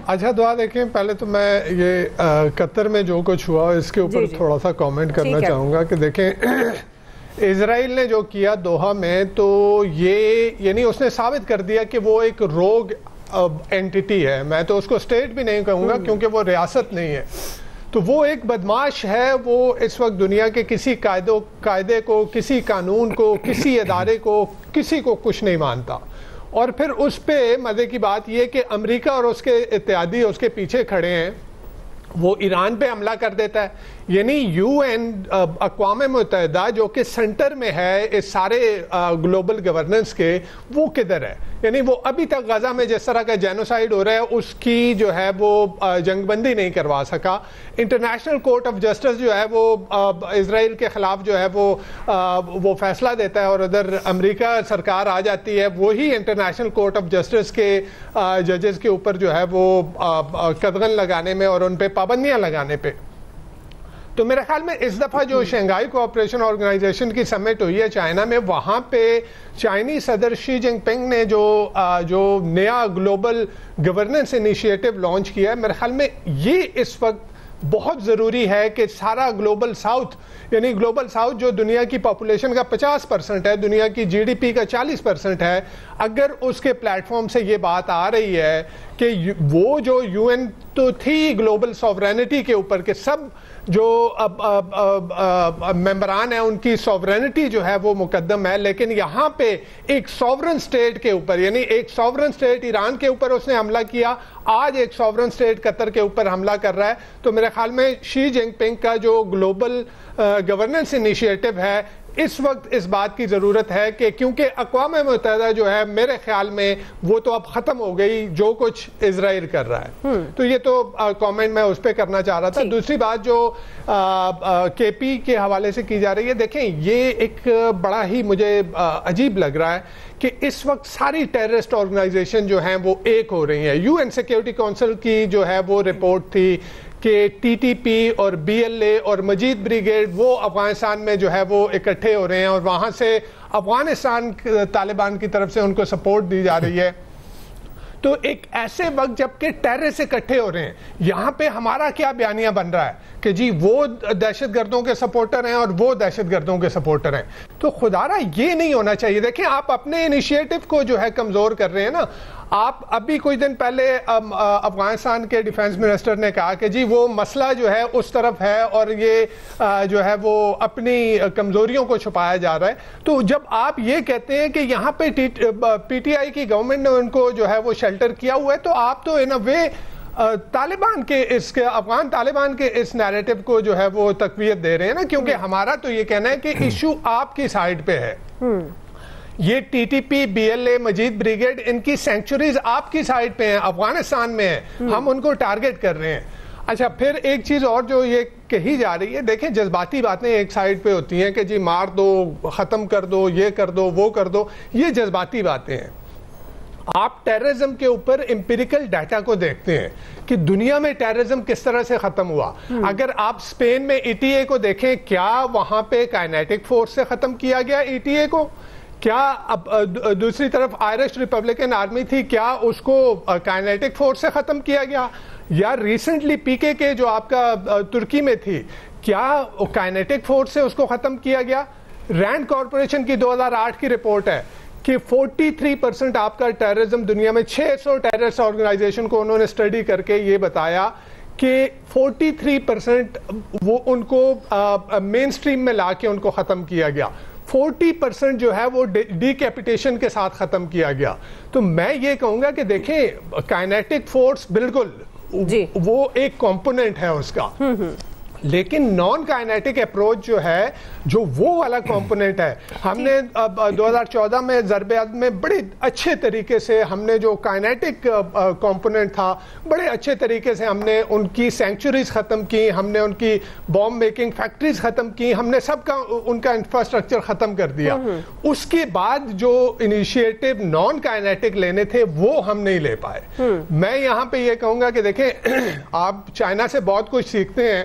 اچھا دعا دیکھیں، پہلے تو میں یہ قطر میں جو کچھ ہوا اس کے اوپر تھوڑا سا کامنٹ کرنا چاہوں گا کہ دیکھیں اسرائیل نے جو کیا دوحہ میں، تو یہ یعنی اس نے ثابت کر دیا کہ وہ ایک روگ اینٹیٹی ہے. میں تو اس کو اسٹیٹ بھی نہیں کہوں گا کیونکہ وہ ریاست نہیں ہے. تو وہ ایک بدماش ہے. وہ اس وقت دنیا کے کسی قاعدے کو، کسی قانون کو، کسی ادارے کو، کسی کو کچھ نہیں مانتا. اور پھر اس پہ مزے کی بات یہ کہ امریکہ اور اس کے اتحادی اس کے پیچھے کھڑے ہیں. وہ ایران پہ حملہ کر دیتا ہے. یعنی یو این اقوام متحدہ جو کہ سینٹر میں ہے اس سارے گلوبل گورننس کے، وہ کدھر ہے؟ یعنی وہ ابھی تک غزہ میں جس طرح کا جینوسائیڈ ہو رہا ہے اس کی جو ہے وہ جنگ بندی نہیں کروا سکا. انٹرنیشنل کورٹ آف جسٹس جو ہے وہ اسرائیل کے خلاف جو ہے وہ فیصلہ دیتا ہے، اور ادھر امریکہ سرکار آ جاتی ہے وہی انٹرنیشنل کورٹ آف جسٹس کے ججز کے اوپر جو ہے وہ قدغن لگانے میں اور ان پہ پابندیاں لگانے پہ. تو میرے خیال میں اس دفعہ جو شنگھائی کوآپریشن آرگنائزیشن کی سمٹ ہوئی ہے چائنا میں، وہاں پہ چائنی صدر شی جن پنگ نے جو نیا گلوبل گورننس انیشیٹو لانچ کیا ہے، میرے خیال میں یہ اس وقت بہت ضروری ہے کہ سارا گلوبل ساؤتھ، یعنی گلوبل ساؤتھ جو دنیا کی پاپولیشن کا 50% ہے، دنیا کی جی ڈی پی کا 40% ہے، اگر اس کے پلیٹ فارم سے یہ بات آ رہی ہے کہ وہ جو یو این تو تھی گلوبل سوورینٹی کے اوپر کہ سب جو ممبران ہیں ان کی سوورینٹی جو ہے وہ مقدم ہے، لیکن یہاں پہ ایک سوورن سٹیٹ کے اوپر، یعنی ایک سوورن سٹیٹ ایران کے اوپر اس نے حملہ کیا، آج ایک سوورن سٹیٹ قطر کے اوپر حملہ کر رہا ہے. تو میرے خیال میں شی جن پنگ کا جو گلوبل گورننس انیشیٹو ہے، اس وقت اس بات کی ضرورت ہے کہ کیونکہ اقوام متحدہ جو ہے میرے خیال میں وہ تو اب ختم ہو گئی جو کچھ اسرائیل کر رہا ہے. تو یہ تو کامنٹ میں اس پہ کرنا چاہ رہا تھا. دوسری بات جو کے پی کے حوالے سے کی جا رہی ہے، دیکھیں یہ ایک بڑا ہی مجھے عجیب لگ رہا ہے کہ اس وقت ساری ٹیررسٹ آرگنائزیشن جو ہیں وہ ایک ہو رہی ہیں. یو این سیکیورٹی کونسل کی جو ہے وہ رپورٹ تھی کہ ٹی ٹی پی اور بی ایل اے اور مجید بریگیڈ وہ افغانستان میں جو ہے وہ اکٹھے ہو رہے ہیں، اور وہاں سے افغانستان طالبان کی طرف سے ان کو سپورٹ دی جا رہی ہے. تو ایک ایسے وقت جب کہ ٹیررسٹ اکٹھے ہو رہے ہیں، یہاں پہ ہمارا کیا بیانیہ بن رہا ہے کہ جی وہ دہشت گردوں کے سپورٹر ہیں اور وہ دہشت گردوں کے سپورٹر ہیں. تو خدارا یہ نہیں ہونا چاہیے. دیکھیں آپ اپنے انیشیٹو کو جو ہے کمزور کر رہے ہیں نا. آپ ابھی کچھ دن پہلے افغانستان کے ڈیفنس منسٹر نے کہا کہ جی وہ مسئلہ جو ہے اس طرف ہے اور یہ جو ہے وہ اپنی کمزوریوں کو چھپایا جا رہا ہے. تو جب آپ یہ کہتے ہیں کہ یہاں پہ پی ٹی آئی کی گورنمنٹ نے ان کو جو ہے وہ شیلٹر کیا ہوا ہے، تو آپ تو ان اے وے طالبان کے افغان طالبان کے اس نیریٹو کو جو ہے وہ تقویت دے رہے ہیں نا. کیونکہ ہمارا تو یہ کہنا ہے کہ ایشو آپ کی سائڈ پہ ہے. یہ T T P, B L A, Majeed brigade, ان کی سینکچوریز آپ کی سائڈ پہ ہیں، افغانستان میں ہیں، ہم ان کو ٹارگٹ کر رہے ہیں. اچھا پھر ایک چیز اور جو یہ کہی جا رہی ہے، دیکھیں جذباتی باتیں ایک سائڈ پہ ہوتی ہیں کہ جی مار دو، ختم کر دو، یہ کر دو، وہ کر دو، یہ جذباتی باتیں ہیں. آپ ٹیررزم کے اوپر امپیریکل ڈیٹا کو دیکھتے ہیں کہ دنیا میں ٹیررزم کس طرح سے ختم ہوا. اگر آپ اسپین میں ای ٹی اے کو دیکھیں، کیا وہاں پہ کائنیٹک فورس سے ختم کیا گیا ای ٹی اے کو؟ کیا دوسری طرف آئرش ریپبلکن آرمی تھی، کیا اس کو کائنیٹک فورس سے ختم کیا گیا؟ یا ریسنٹلی پی کے جو آپ کا ترکی میں تھی، کیا کائنیٹک فورس سے اس کو ختم کیا گیا؟ رینڈ کارپوریشن کی 2008 کی رپورٹ ہے کہ 43% آپ کا ٹیررزم دنیا میں، 600 ٹیررسٹ آرگنائزیشن کو انہوں نے اسٹڈی کر کے یہ بتایا کہ 43% وہ ان کو مین سٹریم میں لا کے ان کو ختم کیا گیا. 40% جو ہے وہ ڈی کیپیٹیشن کے ساتھ ختم کیا گیا. تو میں یہ کہوں گا کہ دیکھیں کائنیٹک فورس بالکل وہ ایک کمپوننٹ ہے اس کا، لیکن نان کائنیٹک اپروچ جو ہے، جو وہ والا کمپوننٹ ہے، ہم نے 2014 میں ضرب عضب میں بڑے اچھے طریقے سے ہم نے جو کائنیٹک کمپوننٹ تھا بڑے اچھے طریقے سے ہم نے ان کی سینکچوریز ختم کی، ہم نے ان کی بام میکنگ فیکٹریز ختم کی، ہم نے سب کا ان کا انفراسٹرکچر ختم کر دیا. اس کے بعد جو انیشیٹو نان کائنیٹک لینے تھے وہ ہم نہیں لے پائے. میں یہاں پہ یہ کہوں گا کہ دیکھیں آپ چائنا سے بہت کچھ سیکھتے ہیں.